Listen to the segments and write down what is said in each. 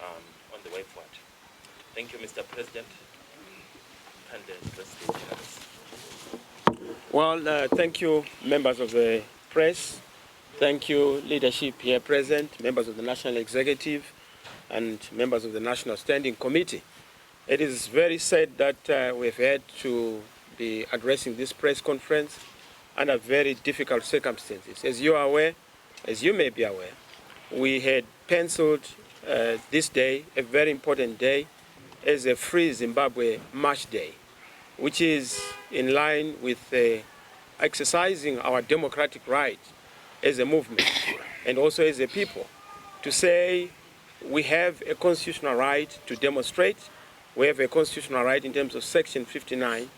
on the way forward. Thank you, Mr. President. And well, thank you, members of the press. Thank you, leadership here present, members of the National Executive, and members of the National Standing Committee. It is very sad that we've had to be addressing this press conference under very difficult circumstances. As you are aware, as you may be aware, we had penciled this day, a very important day, as a Free Zimbabwe March Day, which is in line with exercising our democratic right as a movement and also as a people to say we have a constitutional right to demonstrate, we have a constitutional right in terms of Section 59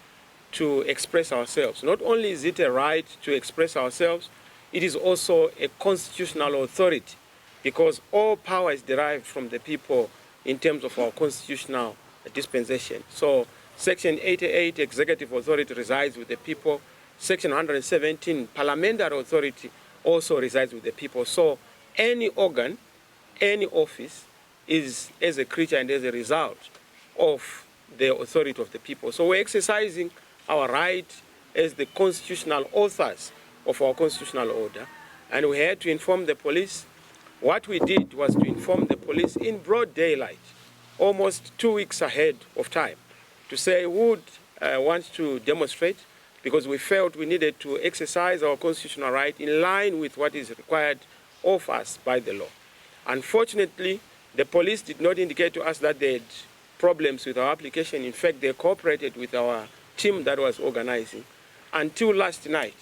to express ourselves. Not only is it a right to express ourselves, it is also a constitutional authority because all power is derived from the people in terms of our constitutional dispensation. So Section 88, executive authority, resides with the people. Section 117, parliamentary authority, also resides with the people. So any organ, any office is as a creature and as a result of the authority of the people. So we're exercising our right as the constitutional authors of our constitutional order, and we had to inform the police. What we did was to inform the police in broad daylight, almost 2 weeks ahead of time, to say who would want to demonstrate, because we felt we needed to exercise our constitutional right in line with what is required of us by the law. Unfortunately, the police did not indicate to us that they had problems with our application. In fact, they cooperated with our team that was organizing until last night,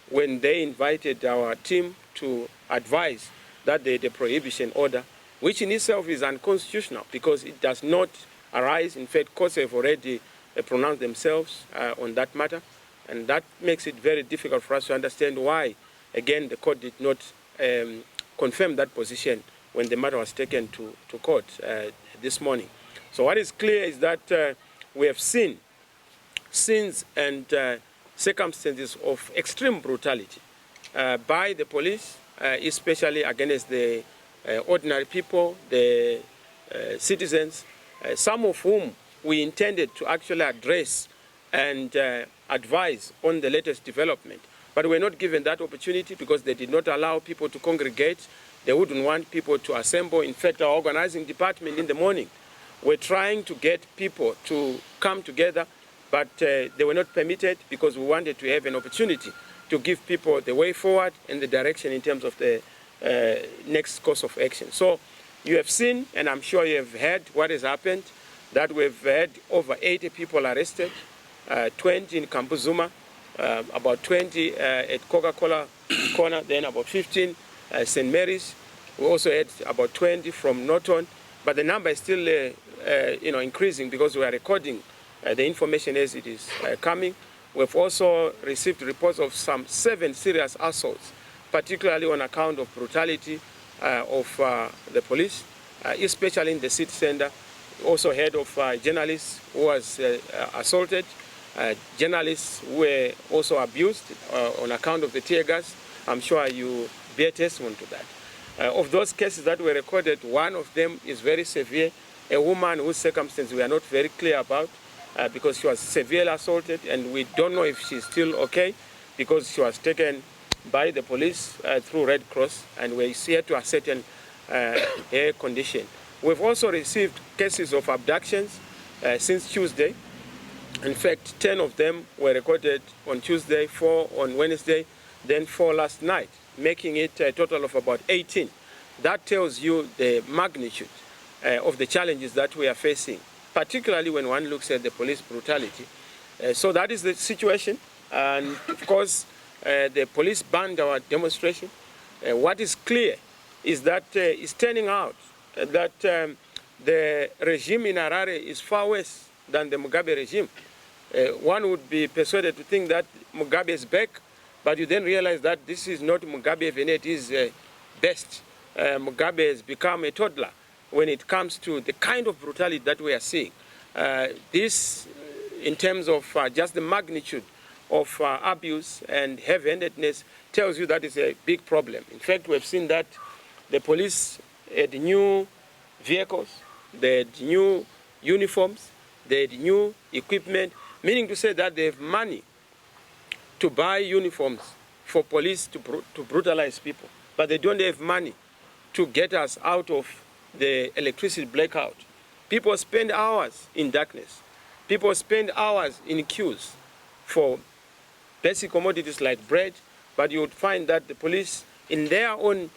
when they invited our team to advise that they had a prohibition order, which in itself is unconstitutional because it does not arise. In fact, courts have already pronounced themselves on that matter, and that makes it very difficult for us to understand why, again, the court did not confirm that position when the matter was taken to court this morning. So what is clear is that we have seen scenes and circumstances of extreme brutality by the police, especially against the ordinary people, the citizens, some of whom we intended to actually address and advise on the latest development. But we're not given that opportunity because they did not allow people to congregate. They wouldn't want people to assemble. In fact, our organizing department in the morning, we're trying to get people to come together, but they were not permitted because we wanted to have an opportunity to give people the way forward and the direction in terms of the next course of action. So you have seen, and I'm sure you have heard what has happened, that we've had over 80 people arrested, 20 in Kampuzuma, about 20 at Coca-Cola Corner, then about 15 St. Mary's. We also had about 20 from Norton, but the number is still increasing because we are recording the information as it is coming. We've also received reports of some 7 serious assaults, particularly on account of brutality of the police, especially in the city center. We also heard of journalists who was assaulted, journalists who were also abused on account of the tear gas. I'm sure you bear testimony to that. Of those cases that were recorded, one of them is very severe, a woman whose circumstances we are not very clear about, because she was severely assaulted, and we don't know if she's still okay because she was taken by the police through Red Cross, and we're here to ascertain her condition. We've also received cases of abductions since Tuesday. In fact, 10 of them were recorded on Tuesday, 4 on Wednesday, then 4 last night, making it a total of about 18. That tells you the magnitude of the challenges that we are facing, particularly when one looks at the police brutality. So that is the situation. And of course, the police banned our demonstration. What is clear is that it's turning out that the regime in Harare is far worse than the Mugabe regime. One would be persuaded to think that Mugabe is back, but you then realize that this is not Mugabe when it is best. Mugabe has become a toddler when it comes to the kind of brutality that we are seeing. This, in terms of just the magnitude of abuse and heavy-handedness, tells you that it's a big problem. In fact, we've seen that the police had new vehicles, they had new uniforms, they had new equipment, meaning to say that they have money to buy uniforms for police to brutalize people, but they don't have money to get us out of the electricity blackout. People spend hours in darkness. People spend hours in queues for basic commodities like bread, but you would find that the police, in their own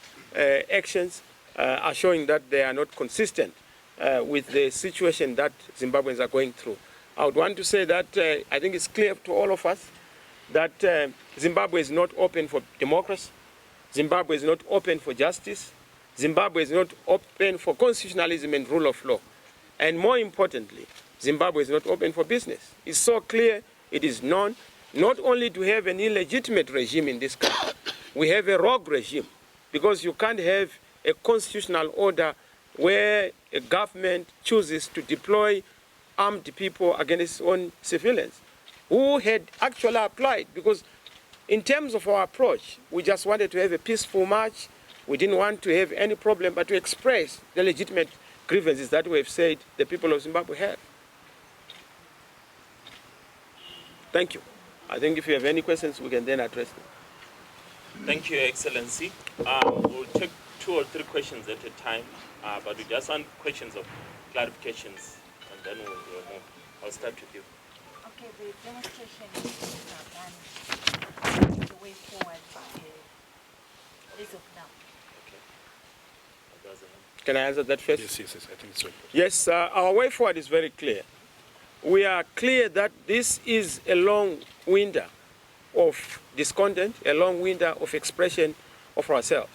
actions, are showing that they are not consistent with the situation that Zimbabweans are going through. I would want to say that I think it's clear to all of us that Zimbabwe is not open for democracy. Zimbabwe is not open for justice. Zimbabwe is not open for constitutionalism and rule of law. And more importantly, Zimbabwe is not open for business. It's so clear, it is known, not only to have an illegitimate regime in this country, we have a rogue regime, because you can't have a constitutional order where a government chooses to deploy armed people against its own civilians who had actually applied, because in terms of our approach, we just wanted to have a peaceful march. We didn't want to have any problem, but to express the legitimate grievances that we have said the people of Zimbabwe have. Thank you. I think if you have any questions, we can then address them. Thank you, Your Excellency. We'll take 2 or 3 questions at a time, but we just want questions of clarifications, and then we'll move. I'll start with you. Okay, the demonstration is done. The way forward is of now. Okay. Can I answer that first? Yes, I think so. Yes, our way forward is very clear. We are clear that this is a long winter of discontent, a long winter of expression of ourselves.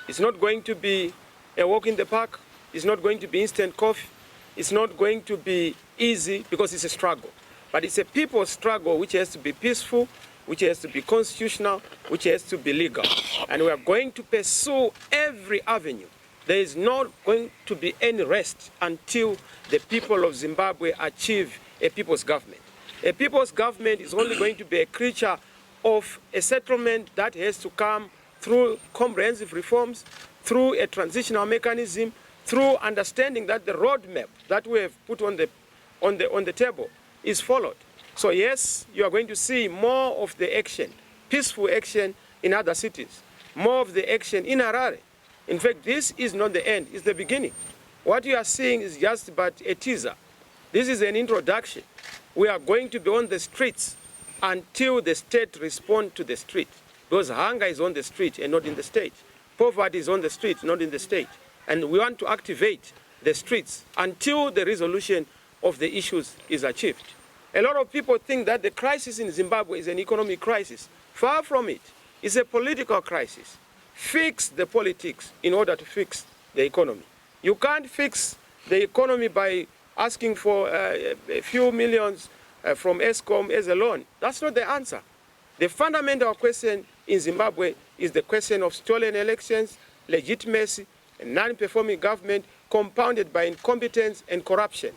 It's not going to be a walk in the park. It's not going to be instant coffee. It's not going to be easy, because it's a struggle. But it's a people's struggle which has to be peaceful, which has to be constitutional, which has to be legal. And we are going to pursue every avenue. There is not going to be any rest until the people of Zimbabwe achieve a people's government. A people's government is only going to be a creature of a settlement that has to come through comprehensive reforms, through a transitional mechanism, through understanding that the roadmap that we have put on the table is followed. So yes, you are going to see more of the action, peaceful action in other cities, more of the action in Harare. In fact, this is not the end, it's the beginning. What you are seeing is just but a teaser. This is an introduction. We are going to be on the streets until the state responds to the street. Because hunger is on the street and not in the state. Poverty is on the street, not in the state. And we want to activate the streets until the resolution of the issues is achieved. A lot of people think that the crisis in Zimbabwe is an economic crisis. Far from it. It's a political crisis. Fix the politics in order to fix the economy. You can't fix the economy by asking for a few millions from ESCOM as a loan. That's not the answer. The fundamental question in Zimbabwe is the question of stolen elections, legitimacy, a non-performing government compounded by incompetence and corruption.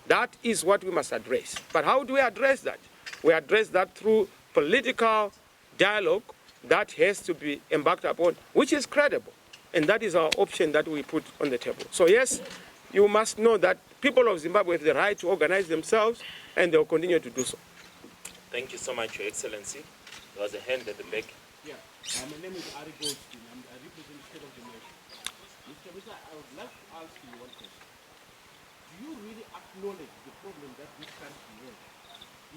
That is what we must address. But how do we address that? We address that through political dialogue that has to be embarked upon, which is credible. And that is our option that we put on the table. So yes, you must know that people of Zimbabwe have the right to organize themselves, and they will continue to do so. Thank you so much, Your Excellency. There was a hand at the back. Yeah, my name is Ari Goldstein. I represent the state of the nation. Mr. Chamisa, I would like to ask you one question. Do you really acknowledge the problem that this country has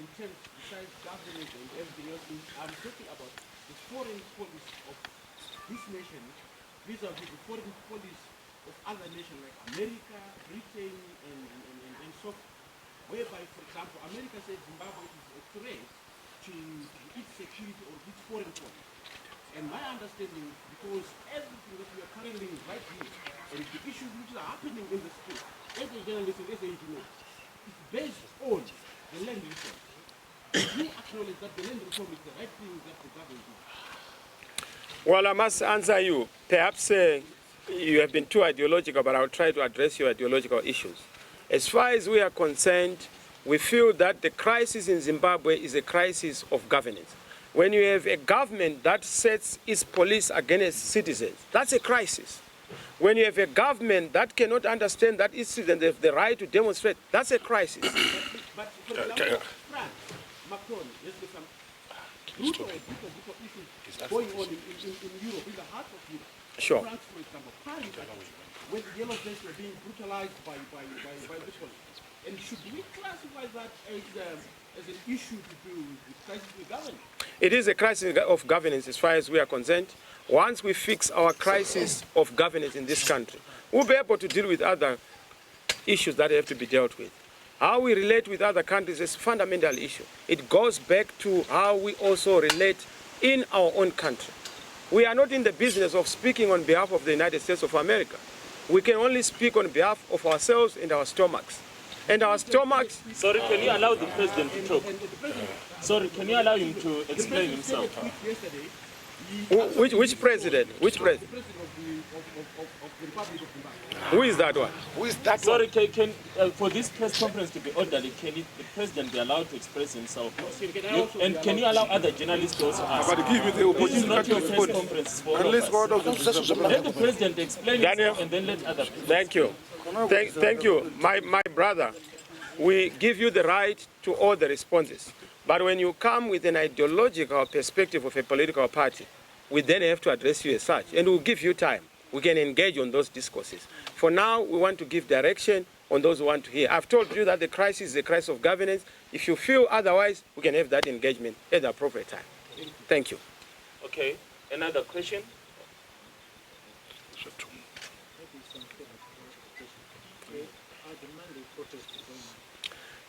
in terms, besides governance and everything else? I'm talking about the foreign policy of this nation vis-a-vis the foreign policy of other nations like America, Britain, and so forth. Whereby, for example, America says Zimbabwe is a threat to its security or its foreign policy. And my understanding, because everything that we are currently right here, and the issues which are happening in the street, as a journalist and as an engineer, is based on the land reform. Do you acknowledge that the land reform is the right thing that the government does? Well, I must answer you. Perhaps you have been too ideological, but I'll try to address your ideological issues. As far as we are concerned, we feel that the crisis in Zimbabwe is a crisis of governance. When you have a government that sets its police against citizens, that's a crisis. When you have a government that cannot understand that its citizens have the right to demonstrate, that's a crisis. But for example, France, Macron, there's been some brutal issues going on in Europe, in the heart of Europe. Sure. France, for example, Paris, when the yellow vests were being brutalized by the police. And should we classify that as an issue to do with crisis of governance? It is a crisis of governance as far as we are concerned. Once we fix our crisis of governance in this country, we'll be able to deal with other issues that have to be dealt with. How we relate with other countries is a fundamental issue. It goes back to how we also relate in our own country. We are not in the business of speaking on behalf of the United States of America. We can only speak on behalf of ourselves and our stomachs. And our stomachs... Sorry, can you allow the president to talk? Sorry, can you allow him to explain himself? Which president? Which president? The president of the Republic of Zimbabwe. Who is that one? Who is that? Sorry, for this press conference to be orderly, can the president be allowed to express himself? And can you allow other journalists to also ask? But give me the This is opportunity not your to press respond. conference for all Unless of one us. of the Let the president explain Daniel. himself and then let other people. Thank you. Thank you. My brother, we give you the right to all the responses. But when you come with an ideological perspective of a political party, we then have to address you as such. And we'll give you time. We can engage on those discourses. For now, we want to give direction on those who want to hear. I've told you that the crisis is a crisis of governance. If you feel otherwise, we can have that engagement at the appropriate time. Thank you. Okay, another question?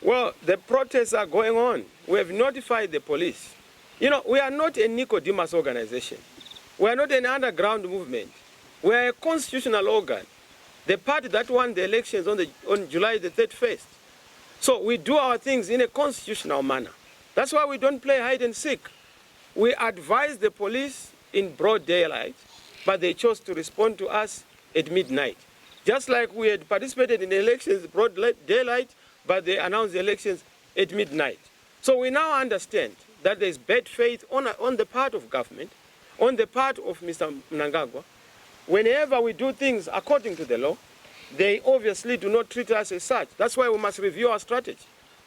Well, the protests are going on. We have notified the police. You know, we are not a Nicodemus organization. We are not an underground movement. We are a constitutional organ. The party that won the elections on July the 31st. So we do our things in a constitutional manner. That's why we don't play hide and seek. We advise the police in broad daylight, but they chose to respond to us at midnight. Just like we had participated in the elections broad daylight, but they announced the elections at midnight. So we now understand that there is bad faith on the part of government, on the part of Mr. Mnangagwa. Whenever we do things according to the law, they obviously do not treat us as such. That's why we must review our strategy.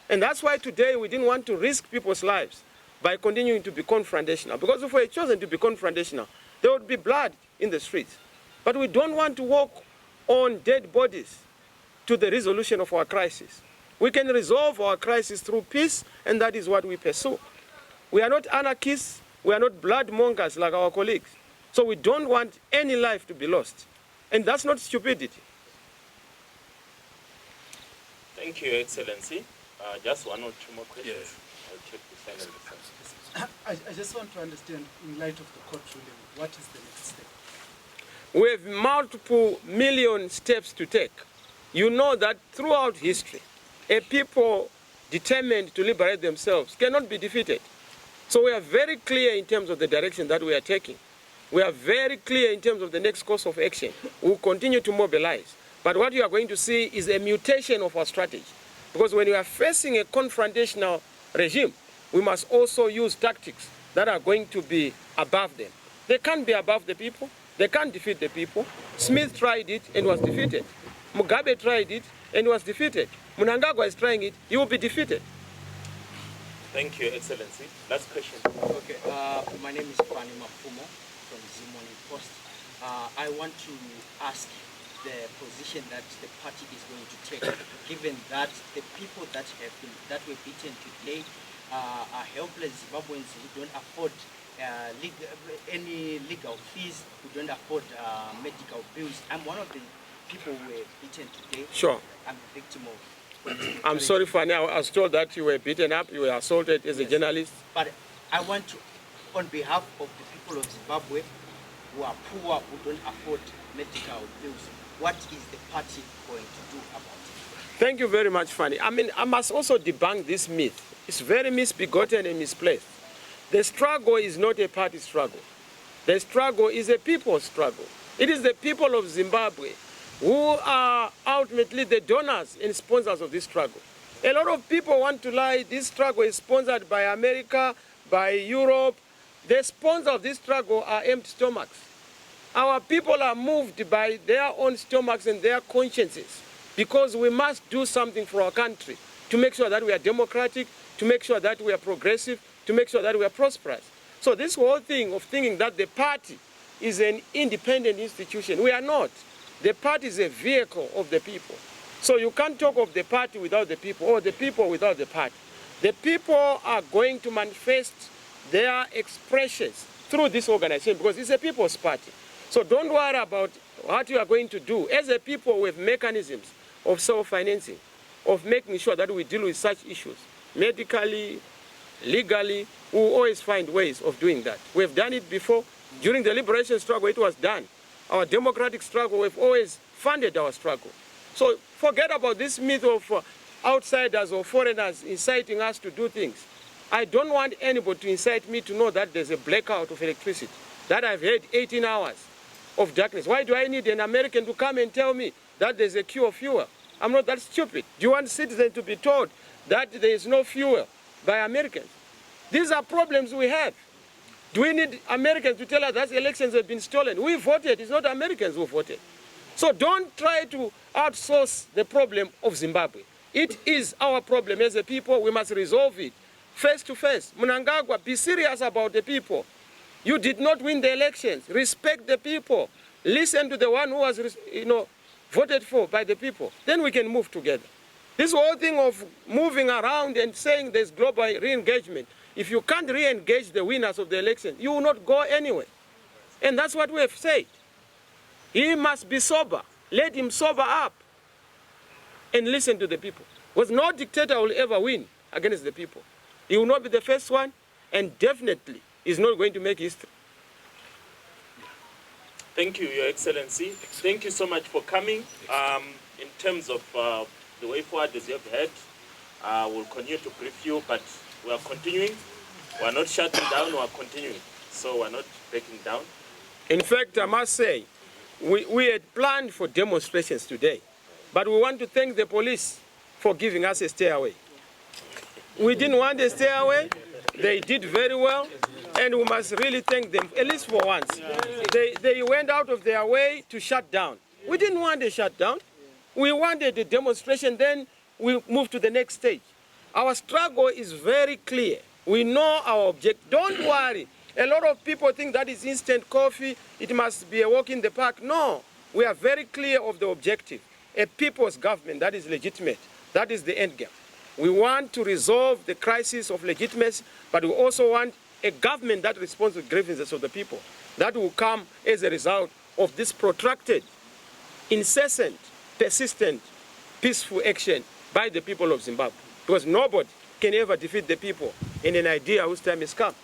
And that's why today we didn't want to risk people's lives by continuing to be confrontational. Because if we had chosen to be confrontational, there would be blood in the streets. But we don't want to walk on dead bodies to the resolution of our crisis. We can resolve our crisis through peace, and that is what we pursue. We are not anarchists, we are not blood mongers like our colleagues. So we don't want any life to be lost. And that's not stupidity. Thank you, Excellency. Just one or two more questions. Yes. I'll check the final response. I just want to understand, in light of the court ruling, what is the next step? We have multiple million steps to take. You know that throughout history, a people determined to liberate themselves cannot be defeated. So we are very clear in terms of the direction that we are taking. We are very clear in terms of the next course of action. We will continue to mobilize. But what you are going to see is a mutation of our strategy. Because when you are facing a confrontational regime, we must also use tactics that are going to be above them. They can't be above the people. They can't defeat the people. Smith tried it and was defeated. Mugabe tried it and was defeated. Mnangagwa is trying it, he will be defeated. Thank you, Excellency. Last question. Okay, my name is Pani Mafumo from Zimoni Post. I want to ask the position that the party is going to take, given that the people that were beaten today are helpless Zimbabweans who don't afford any legal fees, who don't afford medical bills. I'm one of the people who were beaten today. Sure. I'm a victim of. I'm sorry, Fanny, I was told that you were beaten up, you were assaulted as a journalist. But I want to, on behalf of the people of Zimbabwe who are poor, who don't afford medical bills, what is the party going to do about it? Thank you very much, Fanny. I mean, I must also debunk this myth. It's very misbegotten and misplaced. The struggle is not a party struggle. The struggle is a people's struggle. It is the people of Zimbabwe who are ultimately the donors and sponsors of this struggle. A lot of people want to lie. This struggle is sponsored by America, by Europe. The sponsors of this struggle are empty stomachs. Our people are moved by their own stomachs and their consciences because we must do something for our country to make sure that we are democratic, to make sure that we are progressive, to make sure that we are prosperous. So this whole thing of thinking that the party is an independent institution, we are not. The party is a vehicle of the people. So you can't talk of the party without the people or the people without the party. The people are going to manifest their expressions through this organization because it's a people's party. So don't worry about what you are going to do. As a people, we have mechanisms of self-financing, of making sure that we deal with such issues. Medically, legally, we will always find ways of doing that. We have done it before. During the liberation struggle, it was done. Our democratic struggle, we've always funded our struggle. So forget about this myth of outsiders or foreigners inciting us to do things. I don't want anybody to incite me to know that there's a blackout of electricity, that I've had 18 hours of darkness. Why do I need an American to come and tell me that there's a queue of fuel? I'm not that stupid. Do you want citizens to be told that there is no fuel by Americans? These are problems we have. Do we need Americans to tell us that elections have been stolen? We voted. It's not Americans who voted. So don't try to outsource the problem of Zimbabwe. It is our problem as a people. We must resolve it face to face. Mnangagwa, be serious about the people. You did not win the elections. Respect the people. Listen to the one who was, voted for by the people. Then we can move together. This whole thing of moving around and saying there's global re-engagement, if you can't re-engage the winners of the election, you will not go anywhere. And that's what we have said. He must be sober. Let him sober up and listen to the people. Because no dictator will ever win against the people. He will not be the first one, and definitely is not going to make history. Thank you, Your Excellency. Thank you so much for coming. In terms of the way forward, as you have heard, we'll continue to brief you, but we are continuing. We are not shutting down, we are continuing. So we are not breaking down. In fact, I must say, we had planned for demonstrations today, but we want to thank the police for giving us a stairway. We didn't want a stairway. They did very well, and we must really thank them, at least for once. They went out of their way to shut down. We didn't want a shutdown. We wanted a demonstration, then we moved to the next stage. Our struggle is very clear. We know our objective. Don't worry. A lot of people think that is instant coffee, it must be a walk in the park. No, we are very clear of the objective. A people's government that is legitimate, that is the end game. We want to resolve the crisis of legitimacy, but we also want a government that responds to grievances of the people. That will come as a result of this protracted, incessant, persistent, peaceful action by the people of Zimbabwe. Because nobody can ever defeat the people in an idea whose time has come.